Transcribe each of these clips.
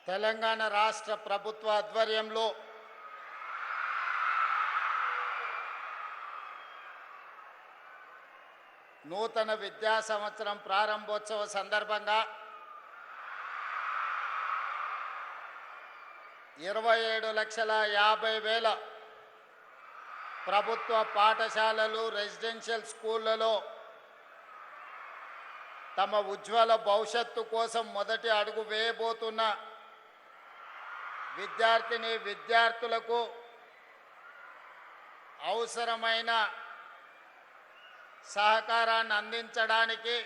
తెలంగాణ రాష్ట్ర ప్రభుత్వ ఆధ్వర్యంలో నూతన విద్యా సంవత్సరం ప్రారంభోత్సవ సందర్భంగా 27,50,000 ప్రభుత్వ పాఠశాలలు రెసిడెన్షియల్ స్కూళ్లలో తమ ఉజ్వల భవిష్యత్తు కోసం మొదటి అడుగు వేయబోతున్న విద్యార్థులకు అవసరమైన సహకారాన్ని అందించడానికి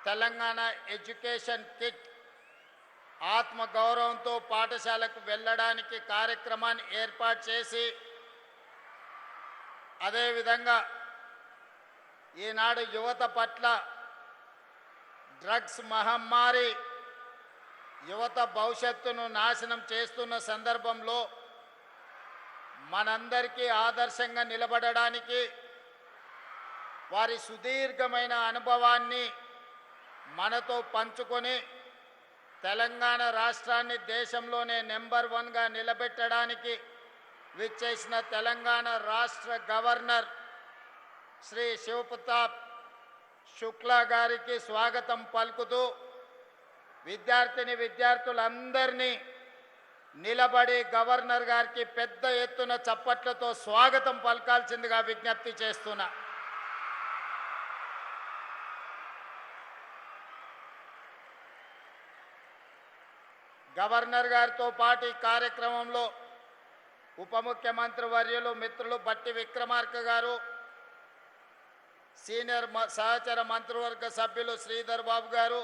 తెలంగాణ ఎడ్యుకేషన్ కిట్ ఆత్మగౌరవంతో పాఠశాలకు వెళ్ళడానికి కార్యక్రమాన్ని ఏర్పాటు చేసి అదేవిధంగా ఈనాడు యువత పట్ల డ్రగ్స్ మహమ్మారి యువత భవిష్యత్తును నాశనం చేస్తున్న సందర్భంలో మనందరికీ ఆదర్శంగా నిలబడడానికి వారి సుదీర్ఘమైన అనుభవాన్ని మనతో పంచుకొని తెలంగాణ రాష్ట్రాన్ని దేశంలోనే నెంబర్ 1గా నిలబెట్టడానికి విచ్చేసిన తెలంగాణ రాష్ట్ర గవర్నర్ శ్రీ శివప్రతాప్ శుక్లా గారికి స్వాగతం పలుకుతూ విద్యార్థులందరినీ నిలబడి గవర్నర్ గారికి పెద్ద ఎత్తున చప్పట్లతో స్వాగతం పలకాల్సిందిగా విజ్ఞప్తి చేస్తున్నా. గవర్నర్ గారితో పాటు ఈ కార్యక్రమంలో ఉప ముఖ్యమంత్రి వర్యులు మిత్రులు బట్టి విక్రమార్క గారు, సీనియర్ సహచర మంత్రివర్గ సభ్యులు శ్రీధర్ బాబు గారు,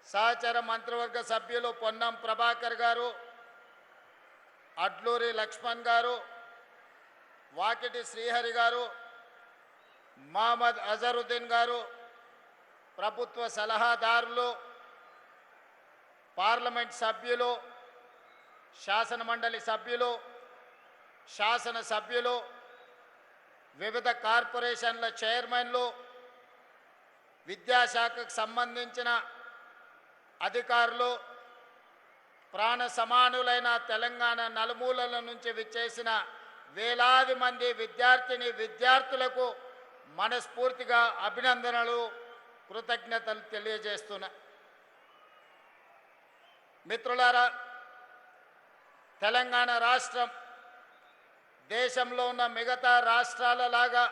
సహచర మంత్రివర్గ సభ్యులు పొన్నం ప్రభాకర్ గారు, అడ్లూరి లక్ష్మణ్ గారు, వాకిటి శ్రీహరి గారు, మహమ్మద్ అజరుద్దీన్ గారు, ప్రభుత్వ సలహాదారులు, పార్లమెంట్ సభ్యులు, శాసన మండలి సభ్యులు, శాసనసభ్యులు, వివిధ కార్పొరేషన్ల చైర్మన్లు, విద్యాశాఖకు సంబంధించిన అధికారులు, ప్రాణ సమానులైన తెలంగాణ నలుమూలల నుంచి విచ్చేసిన వేలాది మంది విద్యార్థులకు మనస్ఫూర్తిగా అభినందనలు, కృతజ్ఞతలు తెలియజేస్తున్నా. మిత్రులారా, తెలంగాణ రాష్ట్రం దేశంలో ఉన్న మిగతా రాష్ట్రాలలాగా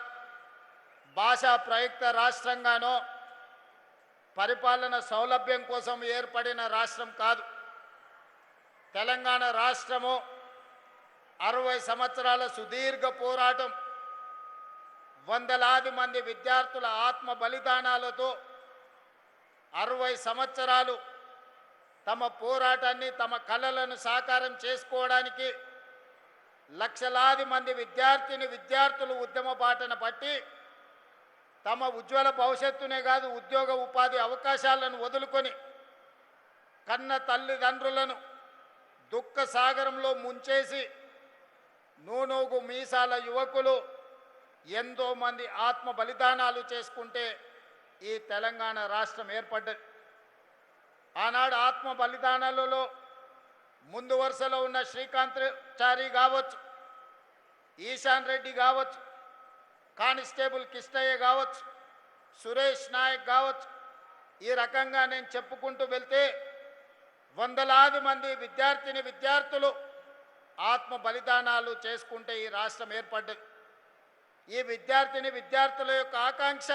భాషా ప్రయుక్త రాష్ట్రంగానో పరిపాలన సౌలభ్యం కోసం ఏర్పడిన రాష్ట్రం కాదు. తెలంగాణ రాష్ట్రము 60 సంవత్సరాల సుదీర్ఘ పోరాటం, వందలాది మంది విద్యార్థుల ఆత్మ బలిదానాలతో 60 సంవత్సరాలు తమ పోరాటాన్ని, తమ కలలను సాకారం చేసుకోవడానికి లక్షలాది మంది విద్యార్థులు ఉద్యమ బాటన పట్టి తమ ఉజ్వల భవిష్యత్తునే కాదు ఉద్యోగ ఉపాధి అవకాశాలను వదులుకొని కన్న తల్లిదండ్రులను దుఃఖ సాగరంలో ముంచేసి నూనూగు మీసాల యువకులు ఎంతో మంది ఆత్మ బలిదానాలు చేసుకుంటే ఈ తెలంగాణ రాష్ట్రం ఏర్పడ్డది. ఆనాడు ఆత్మ బలిదానాలలో ముందు వరుసలో ఉన్న శ్రీకాంతాచారి కావచ్చు, ఈశాన్ రెడ్డి కావచ్చు, కానిస్టేబుల్ కిష్టయ్య కావచ్చు, సురేష్ నాయక్ కావచ్చు, ఈ రకంగా నేను చెప్పుకుంటూ వెళ్తే వందలాది మంది విద్యార్థులు ఆత్మ బలిదానాలు చేసుకుంటే ఈ రాష్ట్రం ఏర్పడ్డది. ఈ విద్యార్థుల యొక్క ఆకాంక్ష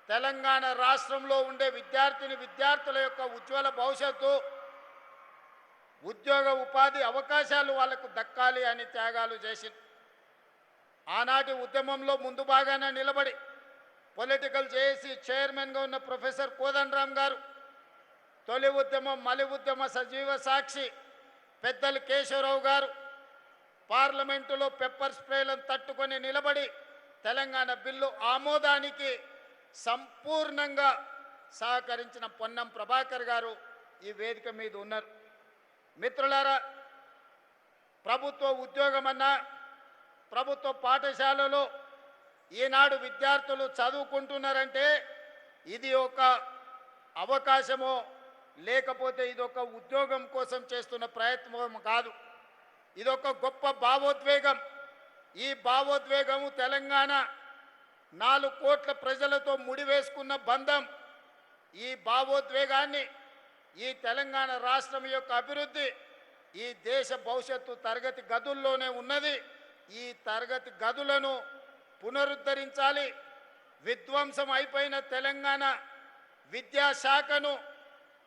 తెలంగాణ రాష్ట్రంలో ఉండే విద్యార్థుల యొక్క ఉజ్వల భవిష్యత్తు, ఉద్యోగ ఉపాధి అవకాశాలు వాళ్లకు దక్కాలి అని త్యాగాలు చేసింది. ఆనాటి ఉద్యమంలో ముందు భాగాన నిలబడి పొలిటికల్ జేఏసీ చైర్మన్గా ఉన్న ప్రొఫెసర్ కోదండరామ్ గారు, తొలి ఉద్యమం మలి ఉద్యమ సజీవ సాక్షి పెద్దలు కేశవరావు గారు, పార్లమెంటులో పెప్పర్ స్ప్రేలను తట్టుకొని నిలబడి తెలంగాణ బిల్లు ఆమోదానికి సంపూర్ణంగా సహకరించిన పొన్నం ప్రభాకర్ గారు ఈ వేదిక మీద ఉన్నారు. మిత్రులారా, ప్రభుత్వ ఉద్యోగమన్నా ప్రభుత్వ పాఠశాలలో ఈనాడు విద్యార్థులు చదువుకుంటున్నారంటే ఇది ఒక అవకాశమో లేకపోతే ఇది ఒక ఉద్యోగం కోసం చేస్తున్న ప్రయత్నం కాదు. ఇది ఒక గొప్ప భావోద్వేగం. ఈ భావోద్వేగము తెలంగాణ 4 కోట్ల ప్రజలతో ముడివేసుకున్న బంధం. ఈ భావోద్వేగాన్ని, ఈ తెలంగాణ రాష్ట్రం యొక్క అభివృద్ధి, ఈ దేశ భవిష్యత్తు తరగతి గదుల్లోనే ఉన్నది. ఈ తరగతి గదులను పునరుద్ధరించాలి. విధ్వంసం అయిపోయిన తెలంగాణ విద్యాశాఖను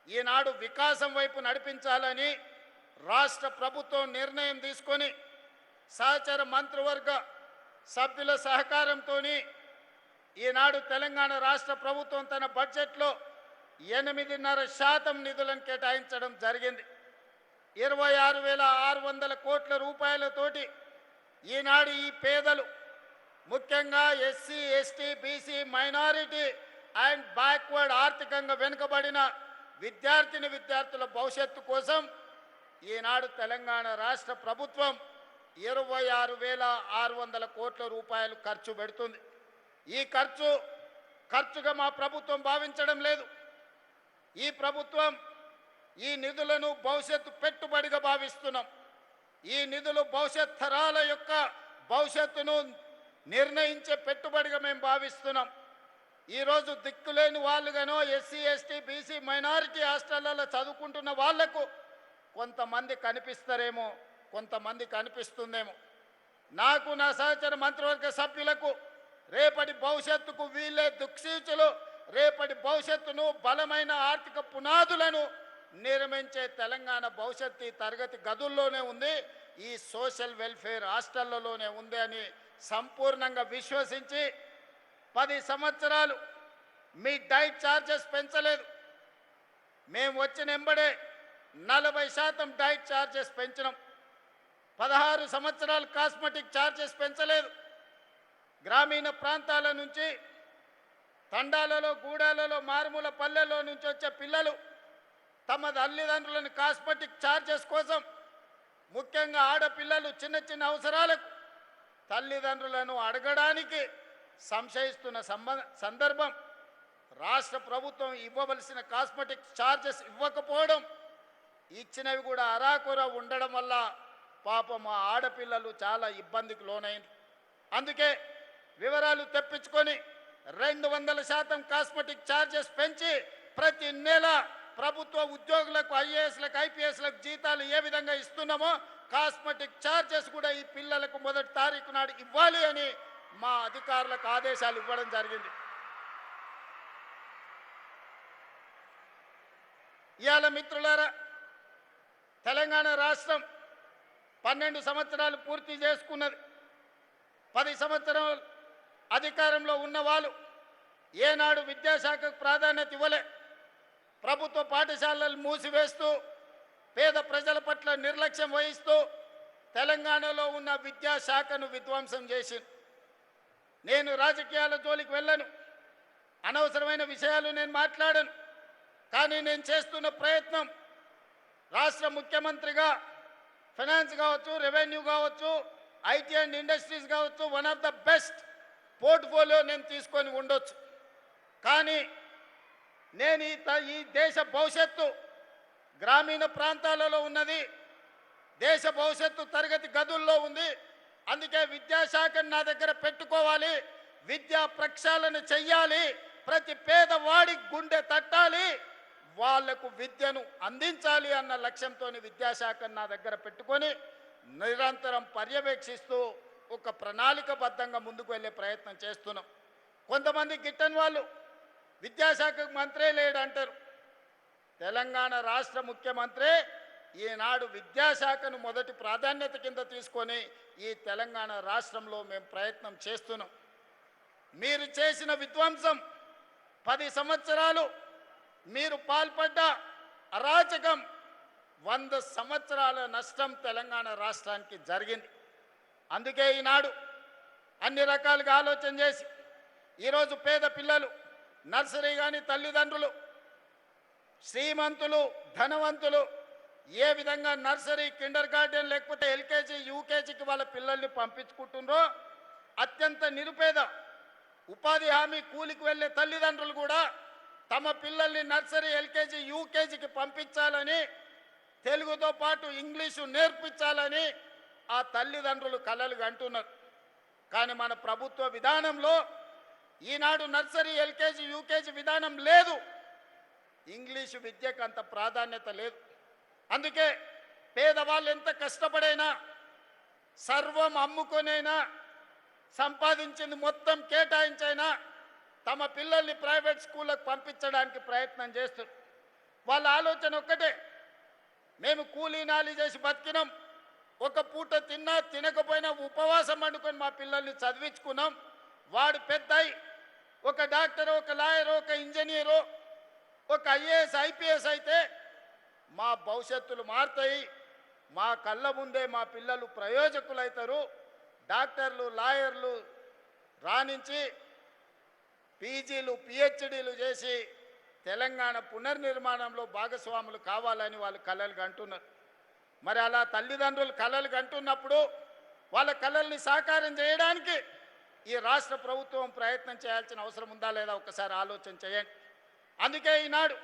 ఈనాడు వికాసం వైపు నడిపించాలని రాష్ట్ర ప్రభుత్వం నిర్ణయం తీసుకొని సహచర మంత్రివర్గ సభ్యుల సహకారంతో ఈనాడు తెలంగాణ రాష్ట్ర ప్రభుత్వం తన బడ్జెట్లో 8.5% నిధులను కేటాయించడం జరిగింది. 26,600 కోట్ల రూపాయలతోటి ఈనాడు ఈ పేదలు, ముఖ్యంగా SC, ST, BC, minority and backward ఆర్థికంగా వెనుకబడిన విద్యార్థుల భవిష్యత్తు కోసం ఈనాడు తెలంగాణ రాష్ట్ర ప్రభుత్వం 26,600 కోట్ల రూపాయలు ఖర్చు పెడుతుంది. ఈ ఖర్చుగా మా ప్రభుత్వం భావించడం లేదు. ఈ ప్రభుత్వం ఈ నిధులను భవిష్యత్తు పెట్టుబడిగా భావిస్తున్నాం. ఈ నిధులు భవిష్యత్ తరాల యొక్క భవిష్యత్తును నిర్ణయించే పెట్టుబడిగా మేము భావిస్తున్నాం. ఈరోజు దిక్కులేని వాళ్ళుగానో ఎస్సీ, ఎస్టీ, బీసీ, మైనారిటీ హాస్టళ్లలో చదువుకుంటున్న వాళ్లకు కొంతమంది కనిపిస్తారేమో, కొంతమంది కనిపిస్తుందేమో. నాకు, నా సహచర మంత్రివర్గ సభ్యులకు రేపటి భవిష్యత్తుకు వీళ్ళే దిక్సూచులు. రేపటి భవిష్యత్తును, బలమైన ఆర్థిక పునాదులను నిర్మించే తెలంగాణ భవిష్యత్తు ఈ తరగతి గదుల్లోనే ఉంది, ఈ సోషల్ వెల్ఫేర్ హాస్టళ్లలోనే ఉంది అని సంపూర్ణంగా విశ్వసించి 10 సంవత్సరాలు మీ డైట్ ఛార్జెస్ పెంచలేదు. మేము వచ్చిన ఎంబడే 40% డైట్ ఛార్జెస్ పెంచినాం. 16 సంవత్సరాలు కాస్మెటిక్ ఛార్జెస్ పెంచలేదు. గ్రామీణ ప్రాంతాల నుంచి, తండాలలో, గూడాలలో, మారుమూల పల్లెల్లో నుంచి వచ్చే పిల్లలు తమ తల్లిదండ్రులను కాస్మెటిక్ ఛార్జెస్ కోసం, ముఖ్యంగా ఆడపిల్లలు చిన్న చిన్న అవసరాలకు తల్లిదండ్రులను అడగడానికి సంశయిస్తున్న సందర్భం. రాష్ట్ర ప్రభుత్వం ఇవ్వవలసిన కాస్మెటిక్ ఛార్జెస్ ఇవ్వకపోవడం, ఇచ్చినవి కూడా అరాకొర ఉండడం వల్ల పాపం మా ఆడపిల్లలు చాలా ఇబ్బందికి లోనైంది. అందుకే వివరాలు తెప్పించుకొని 200% కాస్మెటిక్ ఛార్జెస్ పెంచి ప్రతి నెల ప్రభుత్వ ఉద్యోగులకు, ఐఏఎస్లకు, ఐపీఎస్లకు జీతాలు ఏ విధంగా ఇస్తున్నామో కాస్మెటిక్ ఛార్జెస్ కూడా ఈ పిల్లలకు 1వ తారీఖు నాడు ఇవ్వాలి అని మా అధికారులకు ఆదేశాలు ఇవ్వడం జరిగింది. ఇవాళ మిత్రులారా, తెలంగాణ రాష్ట్రం 12 సంవత్సరాలు పూర్తి చేసుకున్నది. 10 సంవత్సరాలు అధికారంలో ఉన్న వాళ్ళు ఏనాడు విద్యాశాఖకు ప్రాధాన్యత ఇవ్వలే. ప్రభుత్వ పాఠశాలలు మూసివేస్తూ, పేద ప్రజల పట్ల నిర్లక్ష్యం వహిస్తూ తెలంగాణలో ఉన్న విద్యాశాఖను విధ్వంసం చేసింది. నేను రాజకీయాల జోలికి వెళ్ళను, అనవసరమైన విషయాలు నేను మాట్లాడను. కానీ నేను చేస్తున్న ప్రయత్నం రాష్ట్ర ముఖ్యమంత్రిగా ఫైనాన్స్ కావచ్చు, రెవెన్యూ కావచ్చు, ఐటీ అండ్ ఇండస్ట్రీస్ కావచ్చు, one of the best portfolio నేను తీసుకొని ఉండొచ్చు. కానీ నేను ఈ దేశ భవిష్యత్తు గ్రామీణ ప్రాంతాలలో ఉన్నది, దేశ భవిష్యత్తు తరగతి గదుల్లో ఉంది. అందుకే విద్యాశాఖను నా దగ్గర పెట్టుకోవాలి, విద్యా ప్రక్షాళన చెయ్యాలి, ప్రతి పేదవాడి గుండె తట్టాలి, వాళ్లకు విద్యను అందించాలి అన్న లక్ష్యంతో విద్యాశాఖను నా దగ్గర పెట్టుకొని నిరంతరం పర్యవేక్షిస్తూ ఒక ప్రణాళికబద్ధంగా ముందుకు వెళ్ళే ప్రయత్నం చేస్తున్నాం. కొంతమంది గిట్టని వాళ్ళు విద్యాశాఖకు మంత్రే లేడంటారు. తెలంగాణ రాష్ట్ర ముఖ్యమంత్రి ఈనాడు విద్యాశాఖను మొదటి ప్రాధాన్యత కింద తీసుకొని ఈ తెలంగాణ రాష్ట్రంలో మేము ప్రయత్నం చేస్తున్నాం. మీరు చేసిన విధ్వంసం, 10 సంవత్సరాలు మీరు పాల్పడ్డ అరాచకం, 100 సంవత్సరాల నష్టం తెలంగాణ రాష్ట్రానికి జరిగింది. అందుకే ఈనాడు అన్ని రకాలుగా ఆలోచన చేసి ఈరోజు పేద పిల్లలు, నర్సరీ కానీ తల్లిదండ్రులు, శ్రీమంతులు, ధనవంతులు ఏ విధంగా నర్సరీ, కిండర్ గార్డెన్ లేకపోతే ఎల్కేజీ, యూకేజీకి వాళ్ళ పిల్లల్ని పంపించుకుంటున్నారో, అత్యంత నిరుపేద ఉపాధి హామీ కూలికి వెళ్ళే తల్లిదండ్రులు కూడా తమ పిల్లల్ని నర్సరీ ఎల్కేజీ యూకేజీకి పంపించాలని, తెలుగుతో పాటు ఇంగ్లీషు నేర్పించాలని ఆ తల్లిదండ్రులు కలలు కంటున్నారు. కానీ మన ప్రభుత్వ విధానంలో ఈనాడు నర్సరీ ఎల్కేజీ యూకేజీ విధానం లేదు. ఇంగ్లీషు విద్యకు అంత ప్రాధాన్యత లేదు. అందుకే పేదవాళ్ళు ఎంత కష్టపడైనా, సర్వం అమ్ముకొనైనా, సంపాదించింది మొత్తం కేటాయించైనా తమ పిల్లల్ని ప్రైవేట్ స్కూళ్ళకు పంపించడానికి ప్రయత్నం చేస్తారు. వాళ్ళ ఆలోచన ఒక్కటే, మేము కూలీనాలి చేసి బతికినాం, ఒక పూట తిన్నా తినకపోయినా ఉపవాసం వండుకొని మా పిల్లల్ని చదివించుకున్నాం. వాడు పెద్దయి ఒక డాక్టరు, ఒక లాయరు, ఒక ఇంజనీరు, ఒక ఐఏఎస్ ఐపీఎస్ అయితే మా భవిష్యత్తులు మారుతాయి, మా కళ్ళ ముందే మా పిల్లలు ప్రయోజకులు అవుతారు, డాక్టర్లు లాయర్లు రాణించి పీజీలు పిహెచ్డీలు చేసి తెలంగాణ పునర్నిర్మాణంలో భాగస్వాములు కావాలని వాళ్ళు కలలు కంటున్నారు. మరి అలా తల్లిదండ్రులు కలలు కంటున్నప్పుడు వాళ్ళ కలల్ని సాకారం చేయడానికి ఈ రాష్ట్ర ప్రభుత్వం ప్రయత్నం చేయాల్సిన అవసరం ఉందా లేదా ఒకసారి ఆలోచన చేయండి. అందుకే ఈనాడు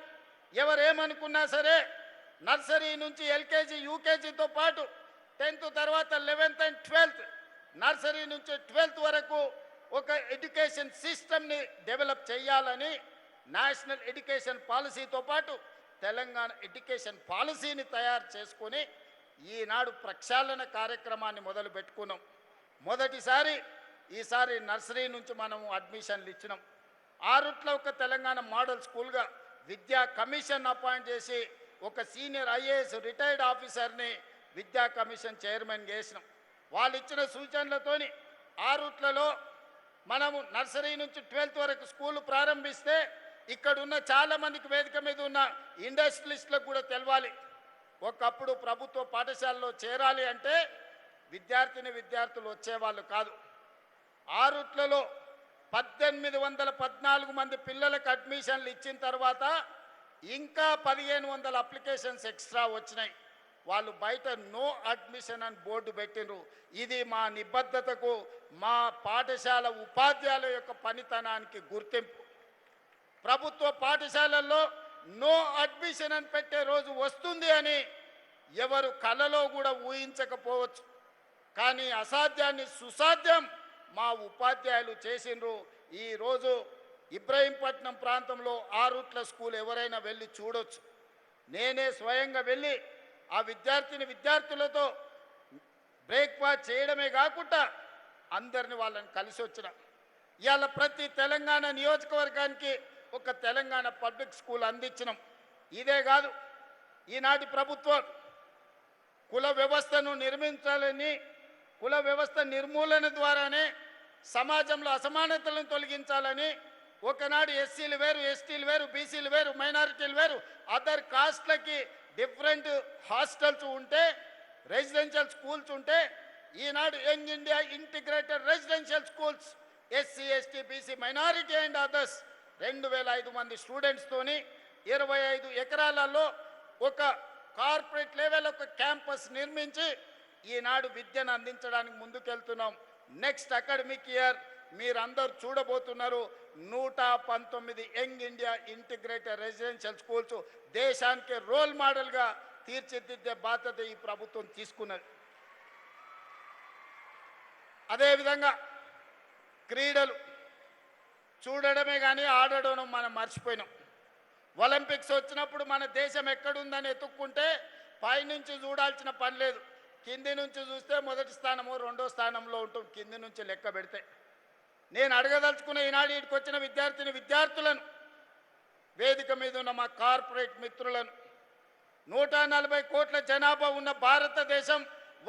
ఎవరేమనుకున్నా సరే నర్సరీ నుంచి ఎల్కేజీ యూకేజీతో పాటు 10th తర్వాత 11th and 12th, నర్సరీ నుంచి 12th వరకు ఒక ఎడ్యుకేషన్ సిస్టమ్ని డెవలప్ చేయాలని నేషనల్ ఎడ్యుకేషన్ పాలసీతో పాటు తెలంగాణ ఎడ్యుకేషన్ పాలసీని తయారు చేసుకొని ఈనాడు ప్రక్షాళన కార్యక్రమాన్ని మొదలు పెట్టుకున్నాం. మొదటిసారి ఈసారి నర్సరీ నుంచి మనం అడ్మిషన్లు ఇచ్చినాం. ఆరుట్ల ఒక తెలంగాణ మోడల్ స్కూల్గా విద్యా కమిషన్ అపాయింట్ చేసి ఒక సీనియర్ ఐఏఎస్ రిటైర్డ్ ఆఫీసర్ని విద్యా కమిషన్ చైర్మన్ చేసినాం. వాళ్ళు ఇచ్చిన సూచనలతోని ఆరుట్లలో మనము నర్సరీ నుంచి 12th వరకు స్కూలు ప్రారంభిస్తే ఇక్కడున్న చాలామందికి వేదిక మీద ఉన్న ఇండస్ట్రియలిస్టులకు కూడా తెలవాలి. ఒకప్పుడు ప్రభుత్వ పాఠశాలలో చేరాలి అంటే విద్యార్థులు వచ్చేవాళ్ళు కాదు. ఆరుట్లలో 1814 మంది పిల్లలకు అడ్మిషన్లు ఇచ్చిన తర్వాత ఇంకా 1500 అప్లికేషన్స్ ఎక్స్ట్రా వచ్చినాయి. వాళ్ళు బయట నో అడ్మిషన్ అని బోర్డు పెట్టినరు. ఇది మా నిబద్ధతకు, మా పాఠశాల ఉపాధ్యాయుల యొక్క పనితనానికి గుర్తింపు. ప్రభుత్వ పాఠశాలల్లో నో అడ్మిషన్ అని పెట్టే రోజు వస్తుంది అని ఎవరు కలలో కూడా ఊహించకపోవచ్చు. కానీ అసాధ్యాన్ని సుసాధ్యం మా ఉపాధ్యాయులు చేసిండ్రు. ఈరోజు ఇబ్రహీంపట్నం ప్రాంతంలో ఆరుట్ల స్కూల్ ఎవరైనా వెళ్ళి చూడొచ్చు. నేనే స్వయంగా వెళ్ళి ఆ విద్యార్థులతో బ్రేక్ఫాస్ట్ చేయడమే కాకుండా అందరిని వాళ్ళని కలిసి వచ్చిన. ఇవాళ ప్రతి తెలంగాణ నియోజకవర్గానికి ఒక తెలంగాణ పబ్లిక్ స్కూల్ అందించినాం. ఇదే కాదు, ఈనాటి ప్రభుత్వం కుల వ్యవస్థను నిర్మించాలని, కుల వ్యవస్థ నిర్మూలన ద్వారానే సమాజంలో అసమానతలను తొలగించాలని ఒకనాడు ఎస్సీలు వేరు, ఎస్టీలు వేరు, బీసీలు వేరు, మైనారిటీలు వేరు, అదర్ కాస్ట్లకి డిఫరెంట్ హాస్టల్స్ ఉంటే, రెసిడెన్షియల్ స్కూల్స్ ఉంటే ఈనాడు young India integrated residential schools SC ST BC minority and others 2500 మంది స్టూడెంట్స్తోని 25 ఎకరాలలో ఒక కార్పొరేట్ లెవెల్ ఒక క్యాంపస్ నిర్మించి ఈనాడు విద్యను అందించడానికి ముందుకెళ్తున్నాం. నెక్స్ట్ అకాడమిక్ ఇయర్ మీరందరూ చూడబోతున్నారు 119 young India integrated residential schools దేశానికి రోల్ మోడల్గా తీర్చిదిద్దే బాధ్యత ఈ ప్రభుత్వం తీసుకున్నది. అదేవిధంగా క్రీడలు చూడడమే కానీ ఆడడం మనం మర్చిపోయినాం. ఒలింపిక్స్ వచ్చినప్పుడు మన దేశం ఎక్కడుందని ఎత్తుక్కుంటే పైనుంచి చూడాల్సిన పని లేదు, కింది నుంచి చూస్తే మొదటి స్థానమో రెండో స్థానంలో ఉంటాం కింది నుంచి లెక్క పెడితే. నేను అడగదలుచుకున్న ఈనాడు ఇక్కడికి వచ్చిన విద్యార్థులను, వేదిక మీద ఉన్న మా కార్పొరేట్ మిత్రులను, 140 కోట్ల జనాభా ఉన్న భారతదేశం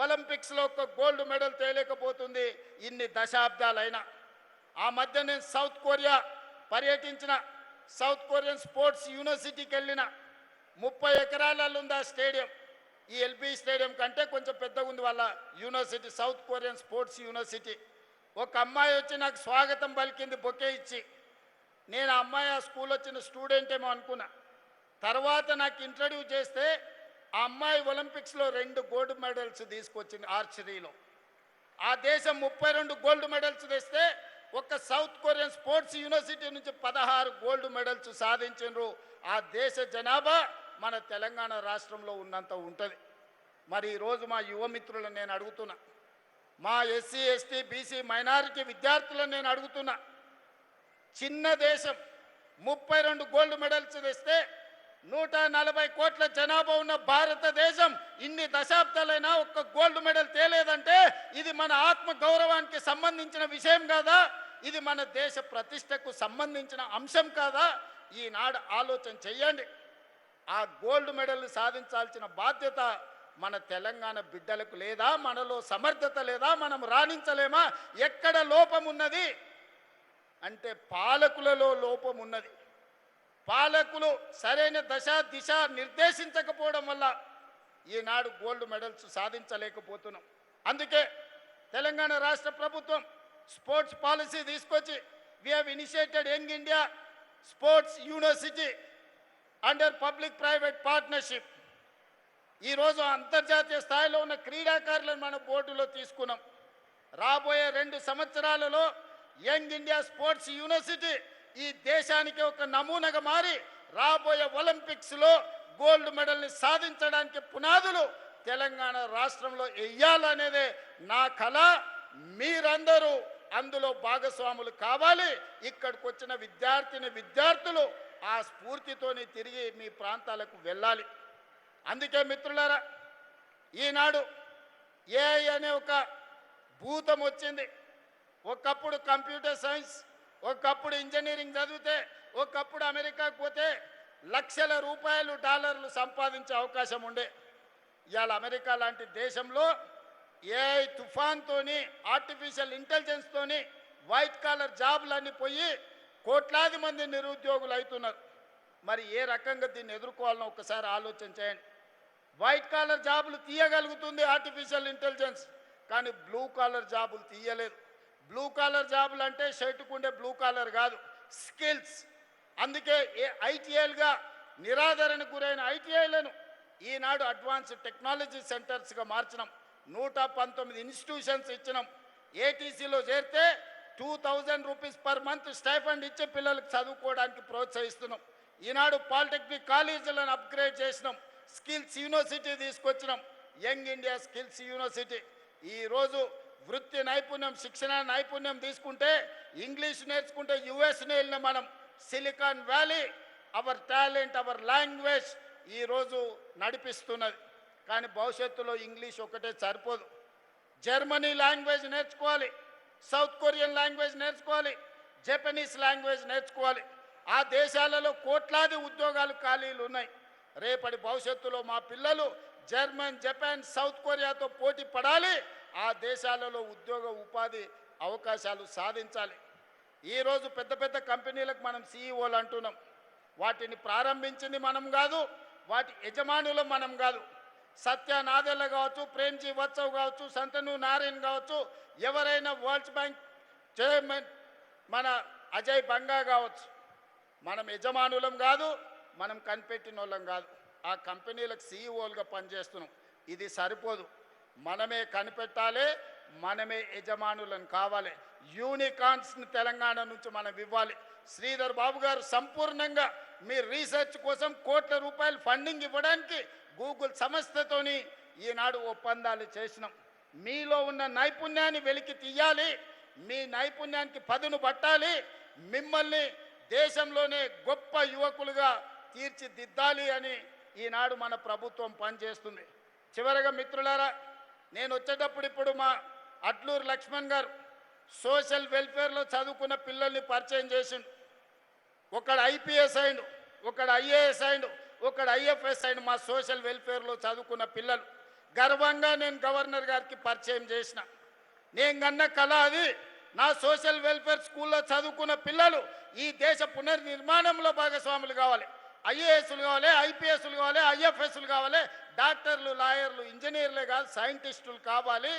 ఒలింపిక్స్లో ఒక గోల్డ్ మెడల్ తేలేకపోతుంది ఇన్ని దశాబ్దాలైనా. ఆ మధ్య నేను సౌత్ కొరియా పర్యటించిన, సౌత్ కొరియన్ స్పోర్ట్స్ యూనివర్సిటీకి వెళ్ళిన. 30 ఎకరాలలో ఉంది ఆ స్టేడియం. ఈ ఎల్బీ స్టేడియం కంటే కొంచెం పెద్దగా ఉంది వాళ్ళ university, south Korean sports university. ఒక అమ్మాయి వచ్చి నాకు స్వాగతం పలికింది బొకే ఇచ్చి. నేను ఆ అమ్మాయి ఆ స్కూల్ వచ్చిన స్టూడెంట్ ఏమో అనుకున్నా. తర్వాత నాకు ఇంట్రడ్యూస్ చేస్తే ఆ అమ్మాయి ఒలింపిక్స్లో 2 గోల్డ్ మెడల్స్ తీసుకొచ్చింది ఆర్చరీలో. ఆ దేశం 32 గోల్డ్ మెడల్స్ తెస్తే ఒక సౌత్ కొరియన్ స్పోర్ట్స్ యూనివర్సిటీ నుంచి 16 గోల్డ్ మెడల్స్ సాధించారు. ఆ దేశ జనాభా మన తెలంగాణ రాష్ట్రంలో ఉన్నంత ఉంటుంది. మరి ఈరోజు మా యువ మిత్రులను నేను అడుగుతున్నా, మా ఎస్సీ ఎస్టీ బీసీ మైనారిటీ విద్యార్థులను నేను అడుగుతున్నా, చిన్న దేశం 32 గోల్డ్ మెడల్స్ తెస్తే 140 కోట్ల జనాభా ఉన్న భారతదేశం ఇన్ని దశాబ్దాలైనా ఒక్క గోల్డ్ మెడల్ తేలేదంటే ఇది మన ఆత్మ గౌరవానికి సంబంధించిన విషయం కాదా? ఇది మన దేశ ప్రతిష్టకు సంబంధించిన అంశం కాదా? ఈనాడు ఆలోచన చెయ్యండి. ఆ గోల్డ్ మెడల్ సాధించాల్సిన బాధ్యత మన తెలంగాణ బిడ్డలకు లేదా? మనలో సమర్థత లేదా? మనం రాణించలేమా? ఎక్కడ లోపం ఉన్నది అంటే పాలకులలో లోపం ఉన్నది. పాలకులు సరైన దిశ నిర్దేశించకపోవడం వల్ల ఈనాడు గోల్డ్ మెడల్స్ సాధించలేకపోతున్నాం. అందుకే తెలంగాణ రాష్ట్ర ప్రభుత్వం స్పోర్ట్స్ పాలసీ తీసుకొచ్చి we have initiated young India sports university under public private partnership. ఈరోజు అంతర్జాతీయ స్థాయిలో ఉన్న క్రీడాకారులను మన బోర్డులో తీసుకున్నాం. రాబోయే 2 సంవత్సరాలలో యంగ్ ఇండియా స్పోర్ట్స్ యూనివర్సిటీ ఈ దేశానికి ఒక నమూనాగా మారి రాబోయే ఒలింపిక్స్లో గోల్డ్ మెడల్ని సాధించడానికి పునాదులు తెలంగాణ రాష్ట్రంలో వెయ్యాలనేదే నా కళ. మీరందరూ అందులో భాగస్వాములు కావాలి. ఇక్కడికి వచ్చిన విద్యార్థులు ఆ స్ఫూర్తితోని తిరిగి మీ ప్రాంతాలకు వెళ్ళాలి. అందుకే మిత్రులారా, ఈనాడు ఏఐ అనే ఒక భూతం వచ్చింది. ఒకప్పుడు కంప్యూటర్ సైన్స్, ఒకప్పుడు ఇంజనీరింగ్ చదివితే, ఒకప్పుడు అమెరికాకు పోతే లక్షల రూపాయలు డాలర్లు సంపాదించే అవకాశం ఉండే. ఇవాళ అమెరికా లాంటి దేశంలో ఏఐ తుఫాన్తోని ఆర్టిఫిషియల్ ఇంటెలిజెన్స్తోని వైట్ కాలర్ జాబులన్నీ పోయి కోట్లాది మంది నిరుద్యోగులు అవుతున్నారు. మరి ఏ రకంగా దీన్ని ఎదుర్కోవాలనో ఒకసారి ఆలోచన చేయండి. వైట్ కాలర్ జాబులు తీయగలుగుతుంది ఆర్టిఫిషియల్ ఇంటెలిజెన్స్, కానీ బ్లూ కాలర్ జాబులు తీయలేదు. బ్లూ కాలర్ జాబులు అంటే షర్టుకుండే బ్లూ కాలర్ కాదు, స్కిల్స్. అందుకే ఐటీఐలుగా నిరాదరణకు గురైన ఐటీఐలను ఈనాడు అడ్వాన్స్డ్ టెక్నాలజీ సెంటర్స్గా మార్చినాం. 119 ఇన్స్టిట్యూషన్స్ ఇచ్చినాం. ఏటీసీలో చేరితే 2000 రూపీస్ పర్ మంత్ స్టైఫండ్ ఇచ్చే పిల్లలకు చదువుకోవడానికి ప్రోత్సహిస్తున్నాం. ఈనాడు పాలిటెక్నిక్ కాలేజీలను అప్గ్రేడ్ చేసినాం. స్కిల్స్ యూనివర్సిటీ తీసుకొచ్చినాం, యంగ్ ఇండియా స్కిల్స్ యూనివర్సిటీ. ఈరోజు వృత్తి నైపుణ్యం, శిక్షణ నైపుణ్యం తీసుకుంటే, ఇంగ్లీష్ నేర్చుకుంటే యుఎస్ని వెళ్ళిన మనం. Silicon valley hour talent, hour language ఈరోజు నడిపిస్తున్నది. కానీ భవిష్యత్తులో ఇంగ్లీష్ ఒకటే సరిపోదు. జర్మనీ లాంగ్వేజ్ నేర్చుకోవాలి, సౌత్ కొరియన్ లాంగ్వేజ్ నేర్చుకోవాలి, జపనీస్ లాంగ్వేజ్ నేర్చుకోవాలి. ఆ దేశాలలో కోట్లాది ఉద్యోగాలు ఖాళీలు ఉన్నాయి. రేపటి భవిష్యత్తులో మా పిల్లలు జర్మన్, జపాన్, సౌత్ కొరియాతో పోటీ పడాలి. ఆ దేశాలలో ఉద్యోగ ఉపాధి అవకాశాలు సాధించాలి. ఈరోజు పెద్ద పెద్ద కంపెనీలకు మనం సీఈఓలు అంటున్నాం. వాటిని ప్రారంభించింది మనం కాదు, వాటి యజమానులు మనం కాదు. సత్య నాదెల్ల కావచ్చు, ప్రేమ్జీ వత్సవ్ కావచ్చు, సంతను నారాయణ్ కావచ్చు, ఎవరైనా వరల్డ్ బ్యాంక్ చైర్మన్ మన అజయ్ బంగా కావచ్చు. మనం యజమానులం కాదు, మనం కనిపెట్టిన వాళ్ళం కాదు. ఆ కంపెనీలకు సీఈఓలుగా పనిచేస్తున్నాం. ఇది సరిపోదు, మనమే కనిపెట్టాలి, మనమే యజమానులను కావాలి. యూనికార్న్స్ని తెలంగాణ నుంచి మనం ఇవ్వాలి. శ్రీధర్ బాబు గారు సంపూర్ణంగా మీ రీసెర్చ్ కోసం కోట్ల రూపాయలు ఫండింగ్ ఇవ్వడానికి గూగుల్ సంస్థతోని ఈనాడు ఒప్పందాలు చేసినాం. మీలో ఉన్న నైపుణ్యాన్ని వెలికి తీయాలి, మీ నైపుణ్యానికి పదును పట్టాలి, మిమ్మల్ని దేశంలోనే గొప్ప యువకులుగా తీర్చిదిద్దాలి అని ఈనాడు మన ప్రభుత్వం పనిచేస్తుంది. చివరగా మిత్రులారా, నేను వచ్చేటప్పుడు ఇప్పుడు మా అడ్లూరు లక్ష్మణ్ గారు సోషల్ వెల్ఫేర్లో చదువుకున్న పిల్లల్ని పరిచయం చేసిండు. ఒకడు ఐపీఎస్ అయిండు, ఒకడు ఐఏఎస్ అయిండు, ఒకడు ఐఎఫ్ఎస్ అయిండు. మా సోషల్ వెల్ఫేర్లో చదువుకున్న పిల్లలు గర్వంగా నేను గవర్నర్ గారికి పరిచయం చేసిన. నేను కన్న కళ అది. నా సోషల్ వెల్ఫేర్ స్కూల్లో చదువుకున్న పిల్లలు ఈ దేశ పునర్నిర్మాణంలో భాగస్వాములు కావాలి. ఐఏఎస్లు కావాలి, ఐపీఎస్లు కావాలి, ఐఎఫ్ఎస్లు కావాలి, డాక్టర్లు, లాయర్లు, ఇంజనీర్లే కాదు, సైంటిస్టులు కావాలి.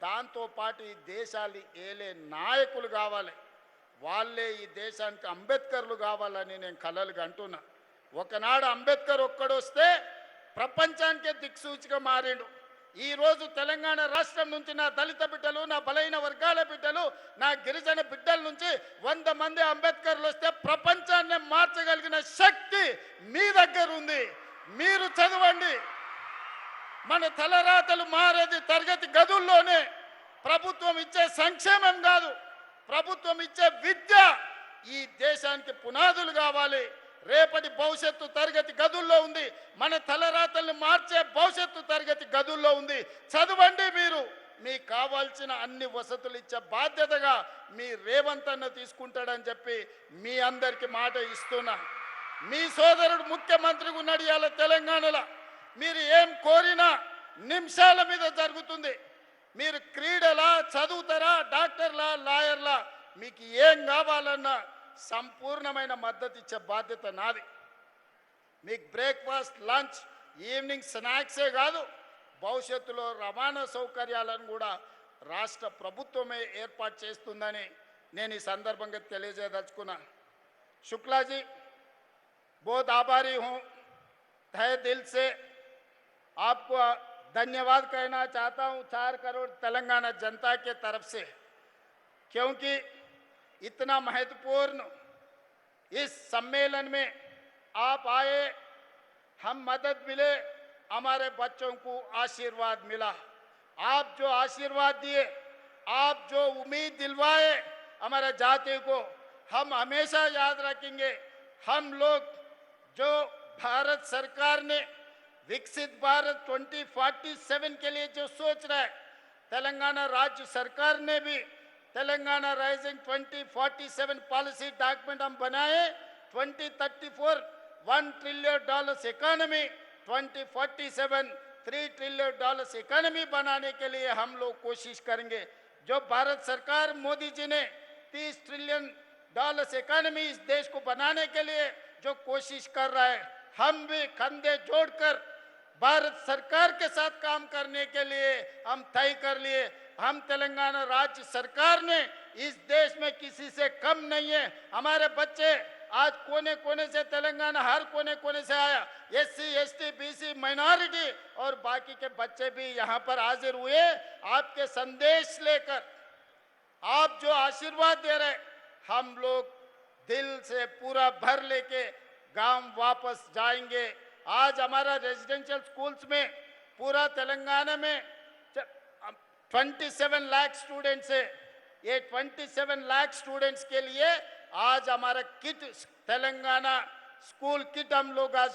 దాంతోపాటు ఈ దేశాన్ని ఏలే నాయకులు కావాలి. వాళ్ళే ఈ దేశానికి అంబేద్కర్లు కావాలని నేను కలలుగా అంటున్నా. ఒకనాడు అంబేద్కర్ ఒక్కడొస్తే ప్రపంచానికే దిక్సూచిగా మారిండు. ఈ రోజు తెలంగాణ రాష్ట్రం నుంచి నా దళిత బిడ్డలు, నా బలైన వర్గాల బిడ్డలు, నా గిరిజన బిడ్డల నుంచి 100 మంది అంబేద్కర్లు వస్తే ప్రపంచాన్ని మార్చగలిగిన శక్తి మీ దగ్గర ఉంది. మీరు చదవండి. మన తలరాతలు మారేది తరగతి గదుల్లోనే. ప్రభుత్వం ఇచ్చే సంక్షేమం కాదు, ప్రభుత్వం ఇచ్చే విద్య ఈ దేశానికి పునాదులు కావాలి. రేపటి భవిష్యత్తు తరగతి గదుల్లో ఉంది. మన తలరాతల్ని మార్చే భవిష్యత్తు తరగతి గదుల్లో ఉంది. చదవండి. మీరు మీకు కావాల్సిన అన్ని వసతులు ఇచ్చే బాధ్యతగా మీ రేవంత్ అన్న తీసుకుంటాడని చెప్పి మీ అందరికి మాట ఇస్తున్నా. మీ సోదరుడు ముఖ్యమంత్రిగా ఉన్నాడు ఇవాళ తెలంగాణలో. మీరు ఏం కోరినా నిమిషాల మీద జరుగుతుంది. మీరు క్రీడలా, చదువుతారా, డాక్టర్లా, లాయర్లా, మీకు ఏం కావాలన్నా సంపూర్ణమైన మద్దతు ఇచ్చే బాధ్యత నాది. మీకు బ్రేక్ఫాస్ట్, లంచ్, ఈవినింగ్ స్నాక్సే కాదు, భవిష్యత్తులో రవాణా సౌకర్యాలను కూడా రాష్ట్ర ప్రభుత్వమే ఏర్పాటు చేస్తుందని నేను ఈ సందర్భంగా తెలియజేయదలుచుకున్నా. शुक्ला जी, बहुत आभारी हूँ, तहे दिल से आपको धन्यवाद कहना चाहता हूँ 4 करोड़ तेलंगाना जनता के तरफ से, क्योंकि इतना महत्वपूर्ण इस सम्मेलन में आप आए, हम मदद मिले, हमारे बच्चों को आशीर्वाद मिला। आप जो आशीर्वाद दिए, आप जो उम्मीद दिलवाए हमारे जाति को, हम हमेशा याद रखेंगे। हम लोग जो भारत सरकार ने विकसित भारत 2047 के लिए जो सोच रहा है, तेलंगाना राज्य सरकार ने भी तेलंगाना राइजिंग 2047 पॉलिसी डॉक्यूमेंट हम बनाए। 2034 $1 ट्रिलियन इकोनॉमी, 2047 $3 ट्रिलियन इकोनॉमी बनाने के लिए हम लोग कोशिश करेंगे। जो भारत सरकार मोदी जी ने $30 ट्रिलियन इकोनॉमी इस देश को बनाने के लिए जो कोशिश कर रहा है, हम भी कंधे जोड़कर भारत सरकार के साथ काम करने के लिए हम तय कर लिए। हम तेलंगाना राज्य सरकार ने इस देश में किसी से कम नहीं है। हमारे बच्चे आज कोने कोने से, तेलंगाना हर कोने कोने से आया, SC, ST, BC, माइनॉरिटी और बाकी के बच्चे भी यहाँ पर हाजिर हुए। आपके संदेश लेकर, आप जो आशीर्वाद दे रहे, हम लोग दिल से पूरा भर लेके गांव वापस जाएंगे। आज हमारा रेजिडेंशियल स्कूल्स में पूरा तेलंगाना में 27 लाख स्टूडेंट्स है। ये 27 लाख स्टूडेंट्स के लिए आज हमारा किट, तेलंगाना स्कूल किट हम लोग आज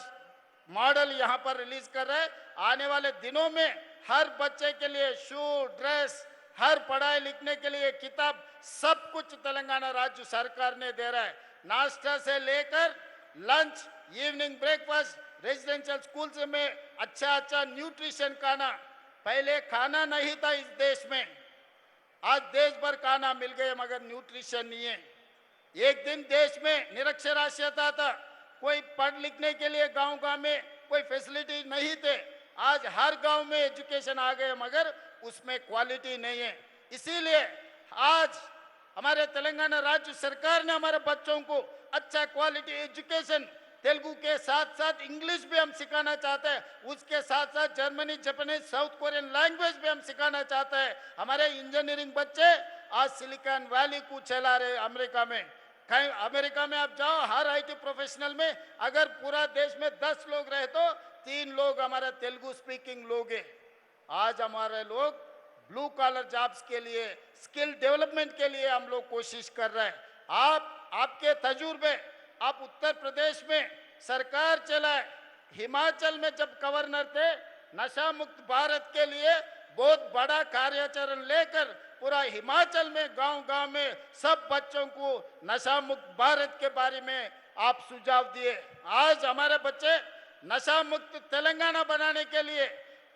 मॉडल यहाँ पर रिलीज कर रहे हैं। आने वाले दिनों में हर बच्चे के लिए शू, ड्रेस, हर पढ़ाई लिखने के लिए किताब, सब कुछ तेलंगाना राज्य सरकार ने दे रहा है। नाश्ता से लेकर lunch, evening breakfast, residential schools में अच्छा न्यूट्रिशन खाना, पहले खाना नहीं था इस देश में, आज देश भर खाना मिल गए मगर न्यूट्रिशन नहीं है। एक दिन देश में निरक्षरास्यता था, कोई पढ़ लिखने के लिए गांव में कोई फैसिलिटी नहीं थे। आज हर गांव में एजुकेशन आ गए मगर उसमें क्वालिटी नहीं है। इसीलिए आज हमारे तेलंगाना राज्य सरकार ने हमारे बच्चों को अच्छा क्वालिटी एजुकेशन, तेलुगु के साथ साथ इंग्लिश भी हम सिखाना चाहते हैं, उसके साथ साथ Germany, Japanese, south Korean language भी हम सिखाना चाहते हैं। हमारे इंजीनियरिंग बच्चे आज सिलिकॉन वैली को चला रहे अमेरिका में। कहीं अमेरिका में आप जाओ, हर IT प्रोफेशनल में अगर पूरा देश में 10 लोग रहे तो 3 लोग हमारे तेलुगु स्पीकिंग लोग हैं। आज हमारे लोग ब्लू कॉलर जॉब्स के लिए, स्किल डेवलपमेंट के लिए हम लोग कोशिश कर रहे हैं। आपके तजुर्बे, आप उत्तर प्रदेश में सरकार चलाए, हिमाचल में जब गवर्नर थे, नशा मुक्त भारत के लिए बहुत बड़ा कार्याचरण लेकर पूरा हिमाचल में गांव-गांव में सब बच्चों को नशा मुक्त भारत के बारे में आप सुझाव दिए। आज हमारे बच्चे नशा मुक्त तेलंगाना बनाने के लिए,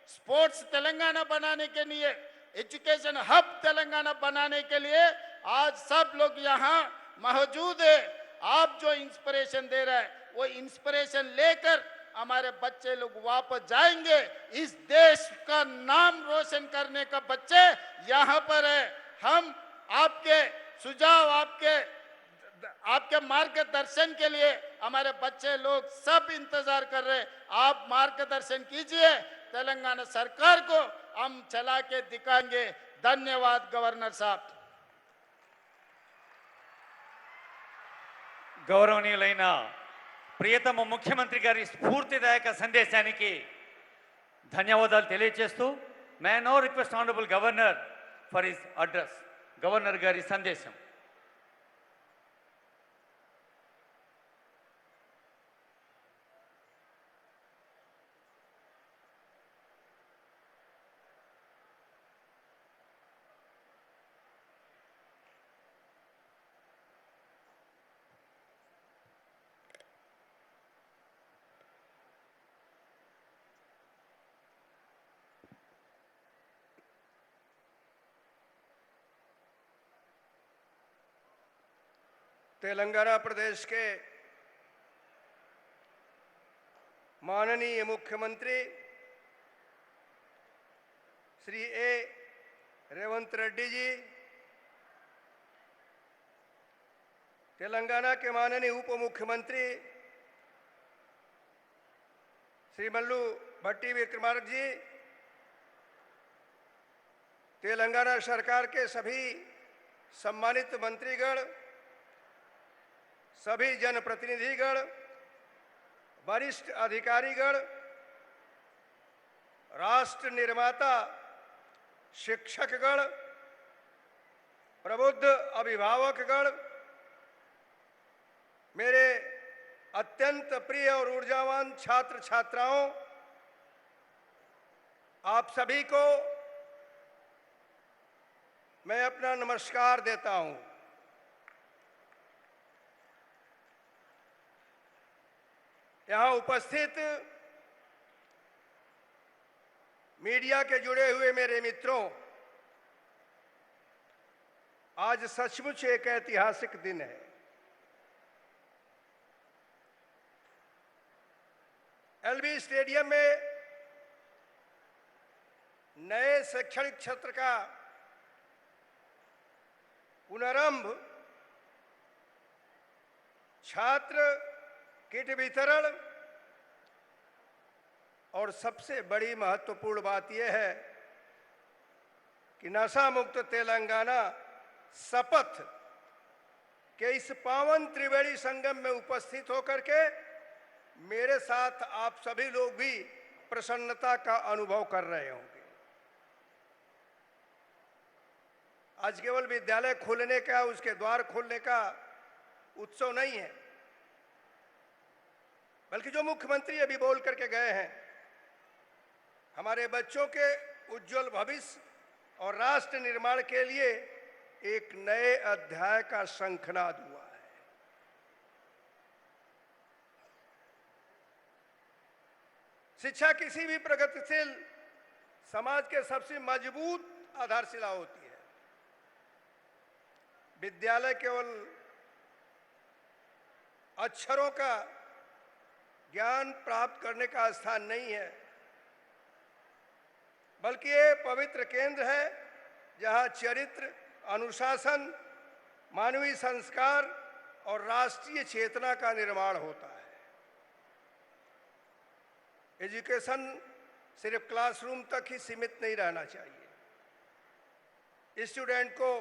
स्पोर्ट्स तेलंगाना बनाने के लिए, एजुकेशन हब तेलंगाना बनाने के लिए आज सब लोग यहाँ मौजूद है। आप जो इंस्पिरेशन दे रहे हैं वो इंस्पिरेशन लेकर हमारे बच्चे लोग वापस जाएंगे। इस देश का नाम रोशन करने का बच्चे यहाँ पर है। हम आपके सुझाव, आपके मार्गदर्शन के लिए हमारे बच्चे लोग सब इंतजार कर रहे हैं। आप मार्गदर्शन कीजिए, तेलंगाना सरकार को हम चला के दिखाएंगे। धन्यवाद गवर्नर साहब। గౌరవనీయులైన ప్రియతమ ముఖ్యమంత్రి గారి స్ఫూర్తిదాయక సందేశానికి ధన్యవాదాలు తెలియజేస్తూ may know request honourable governor for his address. Governor గారి సందేశం. तेलंगाना प्रदेश के माननीय मुख्यमंत्री श्री ए रेवंत रेड्डी जी, तेलंगाना के माननीय उप मुख्यमंत्री श्री मल्लू भट्टी विक्रमार्क जी, तेलंगाना सरकार के सभी सम्मानित मंत्रीगण, सभी जनप्रतिनिधिगण, वरिष्ठ अधिकारीगण, राष्ट्र निर्माता शिक्षकगण, प्रबुद्ध अभिभावकगण, मेरे अत्यंत प्रिय और ऊर्जावान छात्र छात्राओं, आप सभी को मैं अपना नमस्कार देता हूं। यहाँ उपस्थित मीडिया के जुड़े हुए मेरे मित्रों, आज सचमुच एक ऐतिहासिक दिन है। एलबी स्टेडियम में नए शैक्षणिक क्षेत्र का पुनरारंभ, छात्र किट वितरण और सबसे बड़ी महत्वपूर्ण बात यह है कि नशा मुक्त तेलंगाना शपथ के इस पावन त्रिवेणी संगम में उपस्थित होकर के मेरे साथ आप सभी लोग भी प्रसन्नता का अनुभव कर रहे होंगे। आज केवल विद्यालय खोलने का, उसके द्वार खोलने का उत्सव नहीं है, बल्कि जो मुख्यमंत्री अभी बोल करके गए हैं, हमारे बच्चों के उज्जवल भविष्य और राष्ट्र निर्माण के लिए एक नए अध्याय का शंखनाद हुआ है। शिक्षा किसी भी प्रगतिशील समाज के सबसे मजबूत आधारशिला होती है। विद्यालय केवल अक्षरों का ज्ञान प्राप्त करने का स्थान नहीं है, बल्कि ये पवित्र केंद्र है जहां चरित्र, अनुशासन, मानवीय संस्कार और राष्ट्रीय चेतना का निर्माण होता है। एजुकेशन सिर्फ क्लासरूम तक ही सीमित नहीं रहना चाहिए। स्टूडेंट को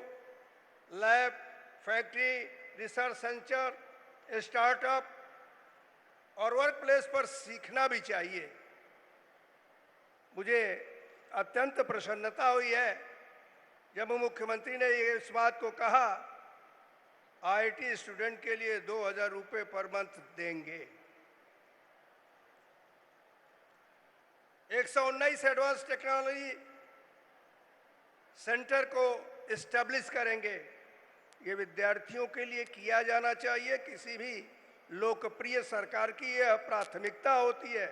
lab, factory, research centre, startup और वर्क प्लेस पर सीखना भी चाहिए। मुझे अत्यंत प्रसन्नता हुई है जब मुख्यमंत्री ने इस बात को कहा, आईटी स्टूडेंट के लिए 2000 रुपये पर मंथ देंगे। 119 एडवांस टेक्नोलॉजी सेंटर को एस्टेब्लिश करेंगे। ये विद्यार्थियों के लिए किया जाना चाहिए। किसी भी लोकप्रिय सरकार की यह प्राथमिकता होती है।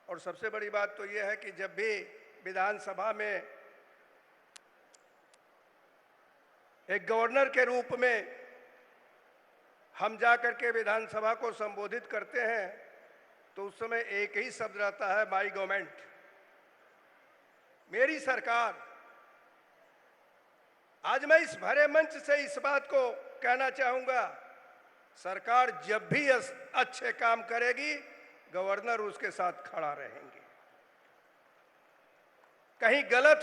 और सबसे बड़ी बात तो यह है कि जब भी विधानसभा में एक गवर्नर के रूप में हम जाकर के विधानसभा को संबोधित करते हैं तो उस समय एक ही शब्द रहता है, माय गवर्नमेंट, मेरी सरकार। आज मैं इस भरे मंच से इस बात को कहना चाहूंगा, सरकार जब भी अच्छे काम करेगी, गवर्नर उसके साथ खड़ा रहेंगे। कहीं गलत